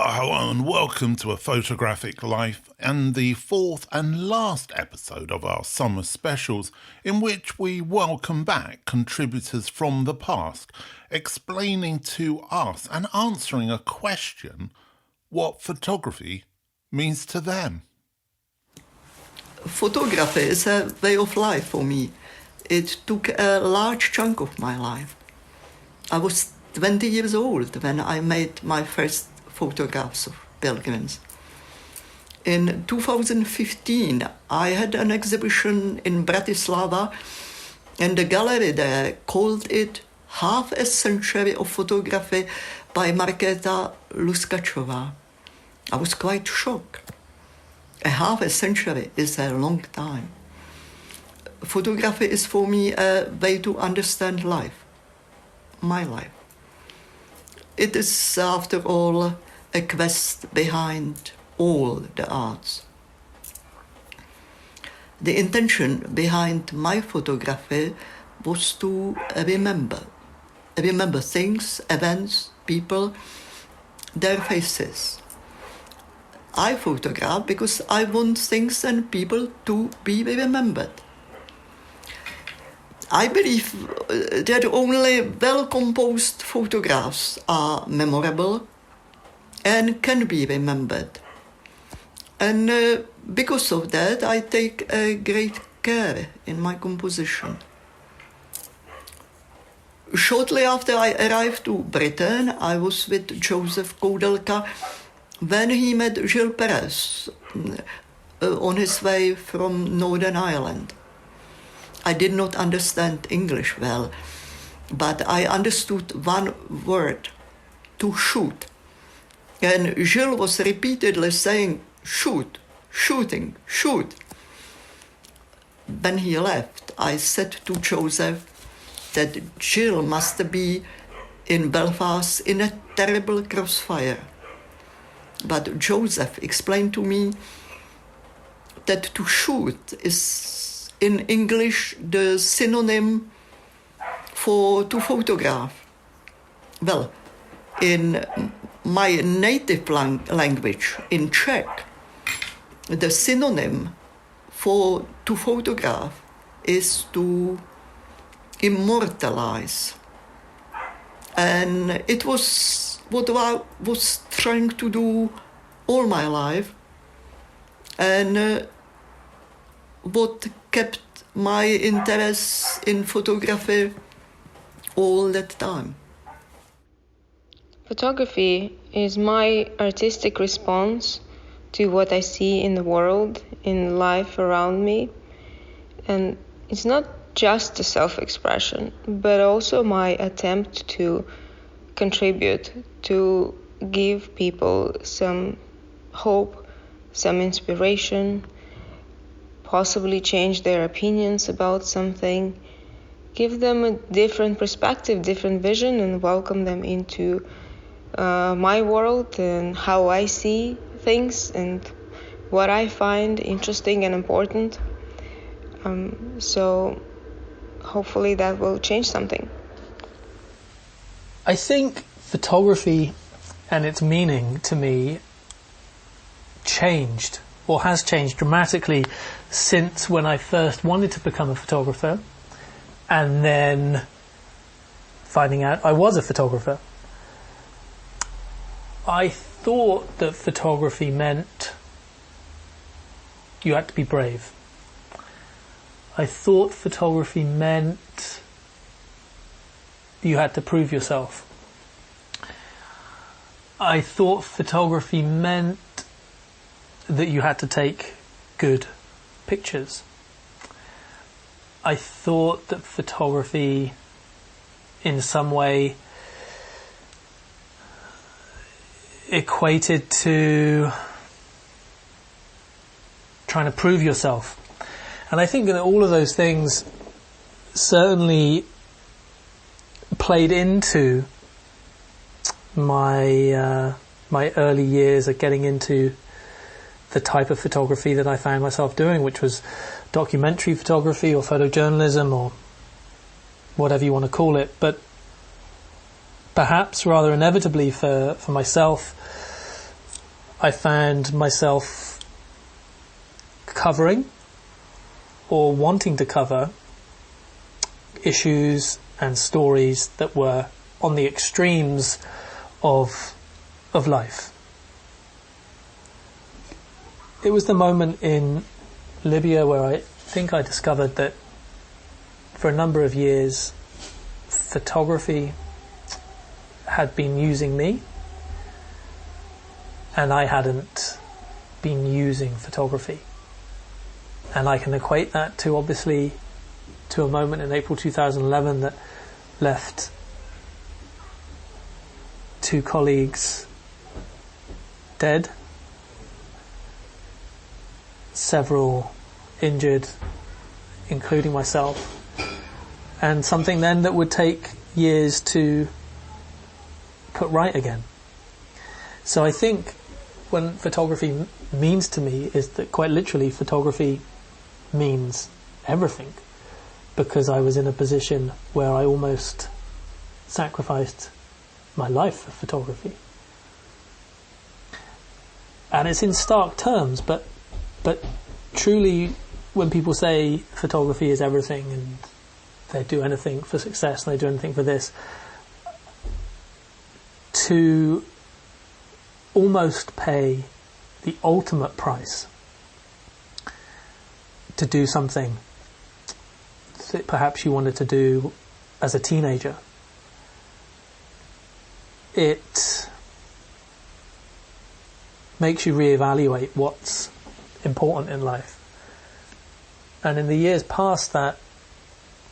Hello and welcome to A Photographic Life and the fourth and last episode of our summer specials, in which we welcome back contributors from the past, explaining to us and answering a question: what photography means to them. Photography is a way of life for me. It took a large chunk of my life. I was 20 years old when I made my first photographs of pilgrims. In 2015, I had an exhibition in Bratislava, and the gallery there called it Half a Century of Photography by Marketa, Luskacova. I was quite shocked. A half a century is a long time. Photography is for me a way to understand life, my life. It is, after all, a quest behind all the arts. The intention behind my photography was to remember things, events, people, their faces. I photograph because I want things and people to be remembered. I believe that only well-composed photographs are memorable and can be remembered. And because of that, I take a great care in my composition. Shortly after I arrived to Britain, I was with Joseph Koudelka when he met Gilles Perez on his way from Northern Ireland. I did not understand English well, but I understood one word: to shoot. And Gilles was repeatedly saying, shoot, shooting, shoot. When he left, I said to Joseph that Gilles must be in Belfast in a terrible crossfire. But Joseph explained to me that to shoot is in English the synonym for to photograph. Well, in my native language, in Czech, the synonym for to photograph is to immortalize. And it was what I was trying to do all my life, and what kept my interest in photography all that time. Photography is my artistic response to what I see in the world, in life around me. And it's not just a self-expression, but also my attempt to contribute, to give people some hope, some inspiration, possibly change their opinions about something, give them a different perspective, different vision, and welcome them into my world and how I see things and what I find interesting and important. So hopefully that will change something. I think photography and its meaning to me changed, or has changed dramatically, since when I first wanted to become a photographer and then finding out I was a photographer. I thought that photography meant you had to be brave. I thought photography meant you had to prove yourself. I thought photography meant that you had to take good pictures. I thought that photography in some way equated to trying to prove yourself. And I think that all of those things certainly played into my my early years of getting into the type of photography that I found myself doing, which was documentary photography or photojournalism or whatever you want to call it. But perhaps rather inevitably for myself, I found myself covering or wanting to cover issues and stories that were on the extremes of life. It was the moment in Libya where I think I discovered that for a number of years photography had been using me and I hadn't been using photography. And I can equate that to, obviously, to a moment in April 2011 that left 2 colleagues dead, several injured, including myself, and something then that would take years to put right again. So I think when photography means to me is that quite literally photography means everything, because I was in a position where I almost sacrificed my life for photography. And it's in stark terms, but truly when people say photography is everything and they do anything for success and they do anything for this, to almost pay the ultimate price to do something that perhaps you wanted to do as a teenager, it makes you reevaluate what's important in life. And in the years past that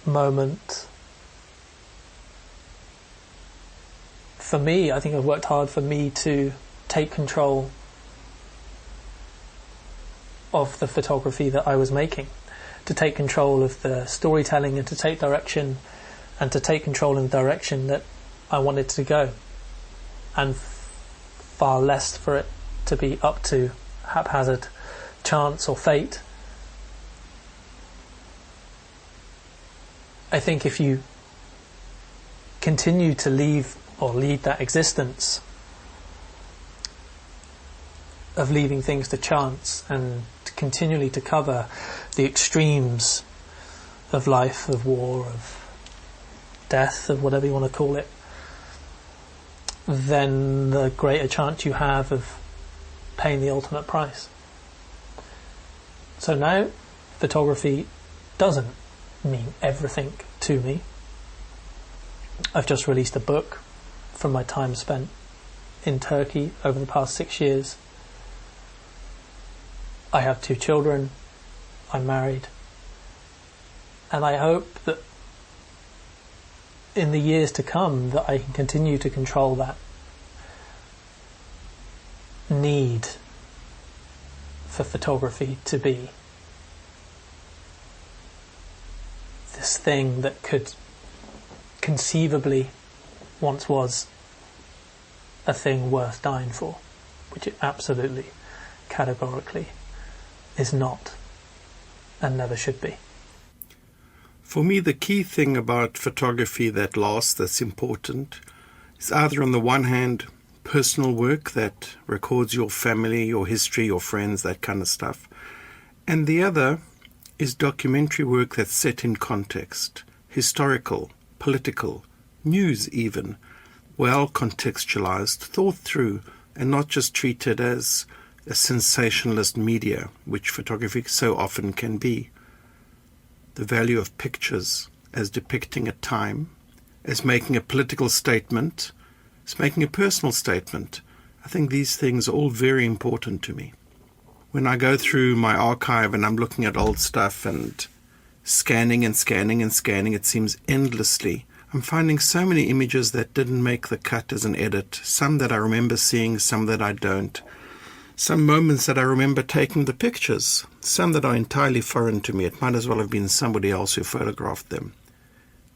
moment, for me, I think I've worked hard for me to take control of the photography that I was making, to take control of the storytelling and to take direction and to take control in the direction that I wanted to go, and far less for it to be up to haphazard chance or fate. I think if you continue to lead that existence of leaving things to chance and continually to cover the extremes of life, of war, of death, of whatever you want to call it, then the greater chance you have of paying the ultimate price. So now photography doesn't mean everything to me. I've just released a book from my time spent in Turkey over the past 6 years. I have 2 children, I'm married, and I hope that in the years to come that I can continue to control that need for photography to be this thing that could conceivably once was a thing worth dying for, which it absolutely, categorically is not and never should be. For me, the key thing about photography that lasts, that's important, is either on the one hand personal work that records your family, your history, your friends, that kind of stuff, and the other is documentary work that's set in context, historical, political, news even, well contextualized, thought through, and not just treated as a sensationalist media, which photography so often can be. The value of pictures as depicting a time, as making a political statement, as making a personal statement. I think these things are all very important to me. When I go through my archive and I'm looking at old stuff and scanning and scanning and scanning, it seems endlessly, I'm finding so many images that didn't make the cut as an edit, some that I remember seeing, some that I don't. Some moments that I remember taking the pictures, some that are entirely foreign to me. It might as well have been somebody else who photographed them.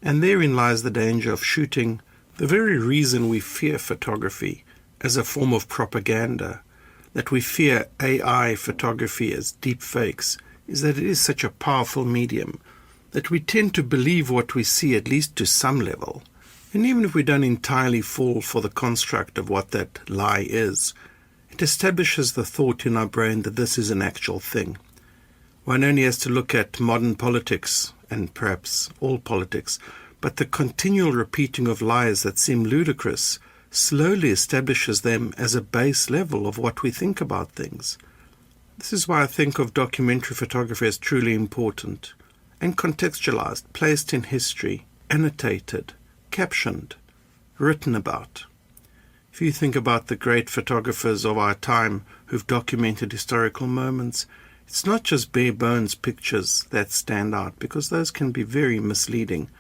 And therein lies the danger of shooting the very reason we fear photography as a form of propaganda, that we fear AI photography as deep fakes, is that it is such a powerful medium that we tend to believe what we see, at least to some level. And even if we don't entirely fall for the construct of what that lie is, It establishes the thought in our brain that this is an actual thing. One only has to look at modern politics, and perhaps all politics, but the continual repeating of lies that seem ludicrous slowly establishes them as a base level of what we think about things. This is why I think of documentary photography as truly important, and contextualized, placed in history, annotated, captioned, written about. If you think about the great photographers of our time who've documented historical moments, it's not just bare bones pictures that stand out, because those can be very misleading.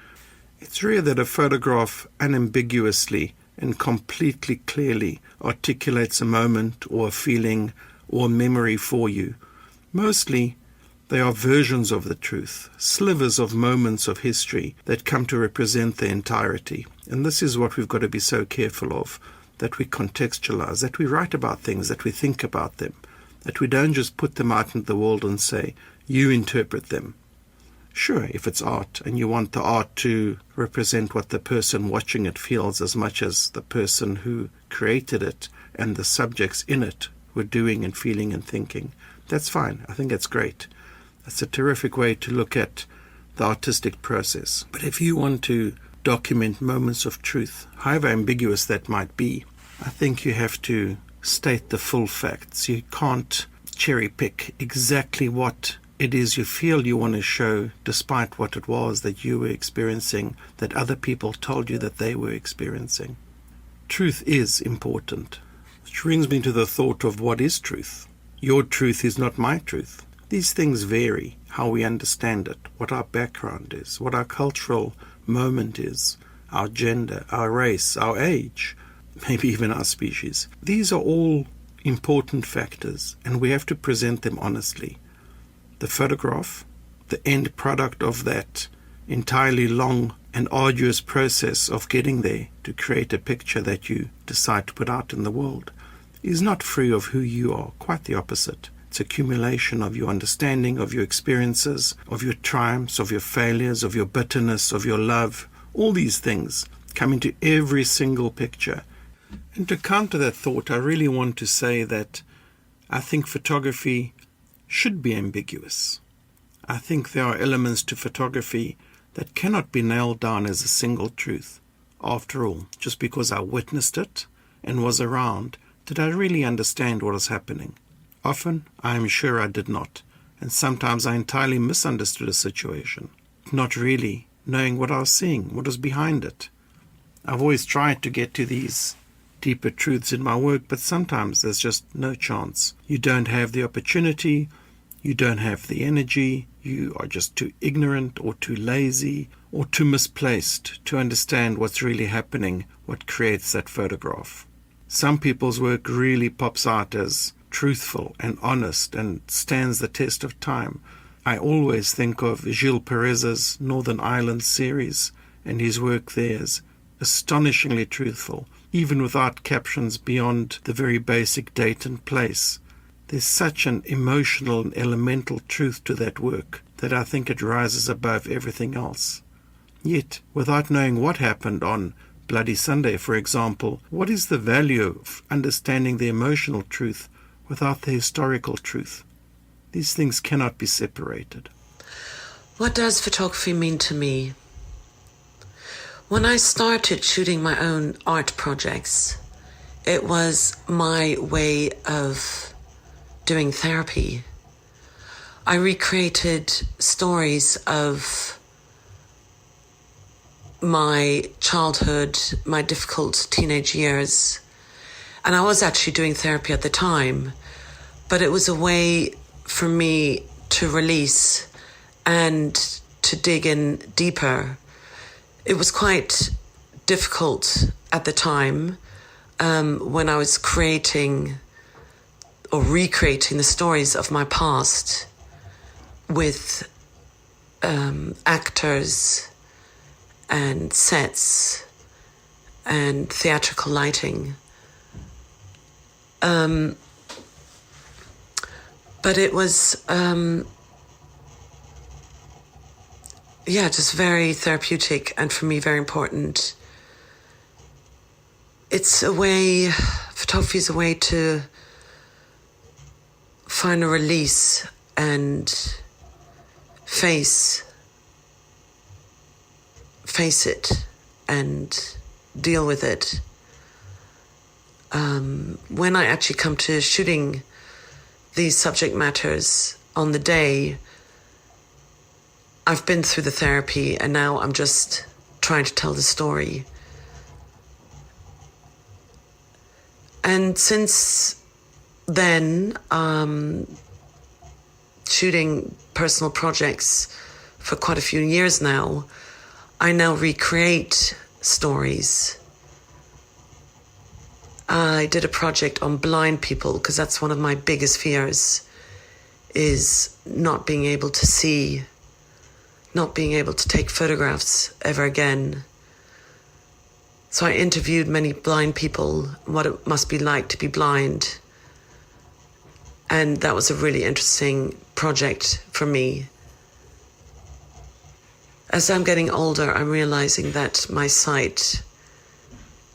It's rare that a photograph unambiguously and completely clearly articulates a moment or a feeling or a memory for you. Mostly, they are versions of the truth, slivers of moments of history that come to represent the entirety. And this is what we've got to be so careful of, that we contextualize, that we write about things, that we think about them, that we don't just put them out into the world and say, you interpret them. Sure, if it's art and you want the art to represent what the person watching it feels as much as the person who created it and the subjects in it were doing and feeling and thinking, that's fine. I think that's great. That's a terrific way to look at the artistic process. But if you want to document moments of truth, however ambiguous that might be, I think you have to state the full facts. You can't cherry pick exactly what it is you feel you want to show, despite what it was that you were experiencing, that other people told you that they were experiencing. Truth is important. Which brings me to the thought of what is truth. Your truth is not my truth. These things vary, how we understand it, what our background is, what our cultural moment is, our gender, our race, our age, maybe even our species. These are all important factors, and we have to present them honestly. The photograph, the end product of that entirely long and arduous process of getting there to create a picture that you decide to put out in the world, is not free of who you are, quite the opposite. It's accumulation of your understanding, of your experiences, of your triumphs, of your failures, of your bitterness, of your love. All these things come into every single picture. And to counter that thought, I really want to say that I think photography should be ambiguous. I think there are elements to photography that cannot be nailed down as a single truth. After all, just because I witnessed it and was around, did I really understand what was happening? Often, I am sure I did not, and sometimes I entirely misunderstood a situation, not really knowing what I was seeing, what was behind it. I've always tried to get to these deeper truths in my work, but sometimes there's just no chance. You don't have the opportunity, you don't have the energy, you are just too ignorant or too lazy or too misplaced to understand what's really happening, what creates that photograph. Some people's work really pops out as truthful and honest and stands the test of time. I always think of Gilles Perez's Northern Ireland series, and his work there is astonishingly truthful, even without captions beyond the very basic date and place. There's such an emotional and elemental truth to that work that I think it rises above everything else. Yet, without knowing what happened on Bloody Sunday, for example, what is the value of understanding the emotional truth without the historical truth? These things cannot be separated. What does photography mean to me? When I started shooting my own art projects, it was my way of doing therapy. I recreated stories of my childhood, my difficult teenage years, and I was actually doing therapy at the time, but it was a way for me to release and to dig in deeper. It was quite difficult at the time when I was creating or recreating the stories of my past with actors and sets and theatrical lighting. But it was, just very therapeutic and for me very important. It's a way, photography is a way to trying to release and face it and deal with it. When I actually come to shooting these subject matters on the day, I've been through the therapy and now I'm just trying to tell the story. And since then, shooting personal projects for quite a few years now, I now recreate stories. I did a project on blind people because that's one of my biggest fears, is not being able to see, not being able to take photographs ever again. So I interviewed many blind people, what it must be like to be blind. And that was a really interesting project for me. As I'm getting older, I'm realizing that my sight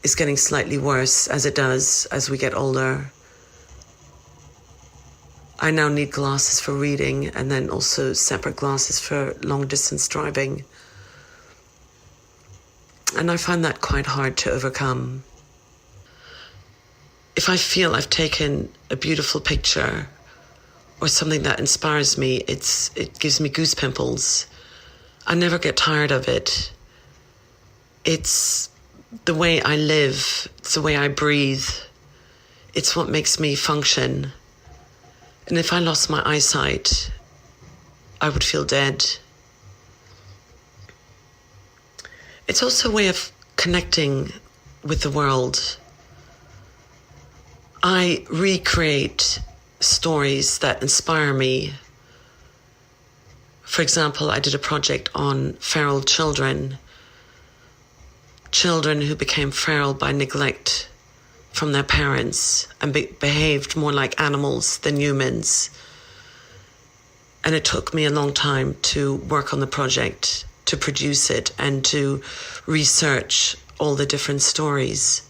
is getting slightly worse, as it does as we get older. I now need glasses for reading and then also separate glasses for long distance driving. And I find that quite hard to overcome. If I feel I've taken a beautiful picture or something that inspires me, it gives me goose pimples. I never get tired of it. It's the way I live, it's the way I breathe. It's what makes me function. And if I lost my eyesight, I would feel dead. It's also a way of connecting with the world. I recreate stories that inspire me. For example, I did a project on feral children who became feral by neglect from their parents and behaved more like animals than humans. And it took me a long time to work on the project, to produce it, and to research all the different stories.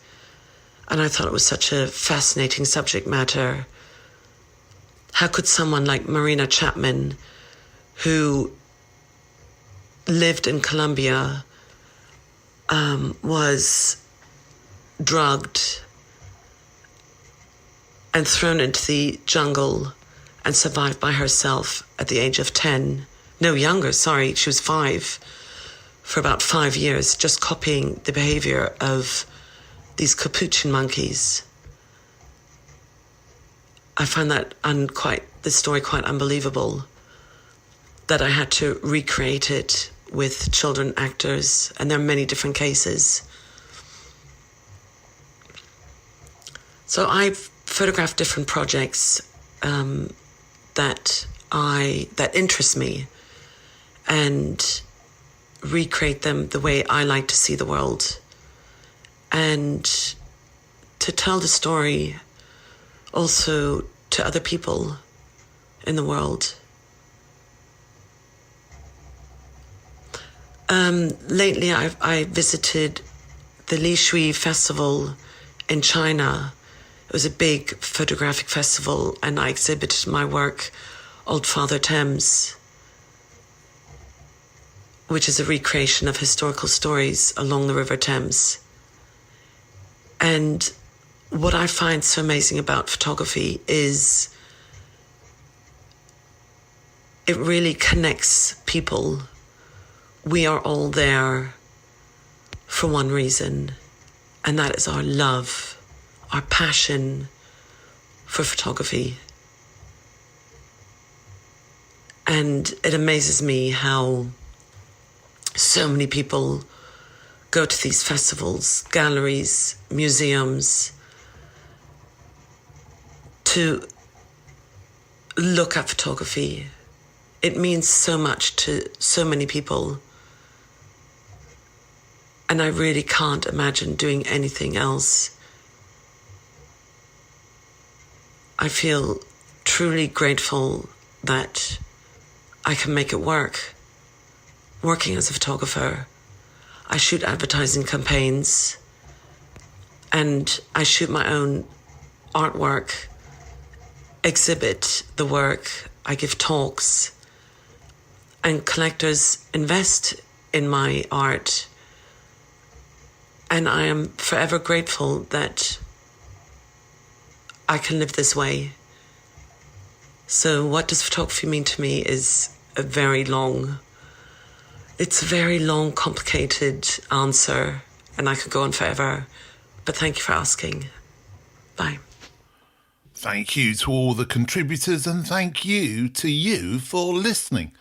And I thought it was such a fascinating subject matter. How could someone like Marina Chapman, who lived in Colombia, was drugged and thrown into the jungle and survived by herself at the age of 10. No, younger, sorry, she was 5, for about 5 years, just copying the behavior of these capuchin monkeys. I find that the story quite unbelievable, that I had to recreate it with children actors, and there are many different cases. So I've photographed different projects that interest me and recreate them the way I like to see the world, and to tell the story also to other people in the world. Lately, I visited the Li Shui Festival in China. It was a big photographic festival, and I exhibited my work, Old Father Thames, which is a recreation of historical stories along the River Thames. And what I find so amazing about photography is it really connects people. We are all there for one reason, and that is our love, our passion for photography. And it amazes me how so many people go to these festivals, galleries, museums, to look at photography. It means so much to so many people. And I really can't imagine doing anything else. I feel truly grateful that I can make it work. Working as a photographer, I shoot advertising campaigns and I shoot my own artwork. exhibit the work, I give talks, and collectors invest in my art. And I am forever grateful that I can live this way. So what does photography mean to me is a very long, complicated answer, and I could go on forever. But thank you for asking. Bye. Thank you to all the contributors, and thank you to you for listening.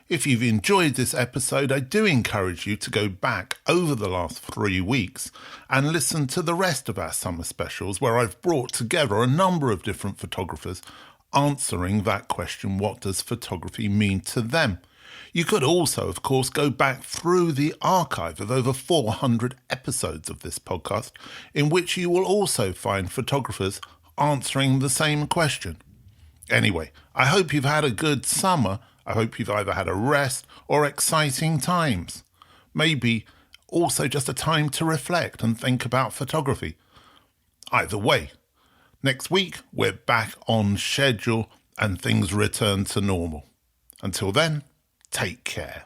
If you've enjoyed this episode, I do encourage you to go back over the last 3 weeks and listen to the rest of our summer specials, where I've brought together a number of different photographers answering that question, what does photography mean to them? You could also, of course, go back through the archive of over 400 episodes of this podcast, in which you will also find photographers answering the same question. Anyway, I hope you've had a good summer. I hope you've either had a rest or exciting times. Maybe also just a time to reflect and think about photography. Either way, next week we're back on schedule and things return to normal. Until then, take care.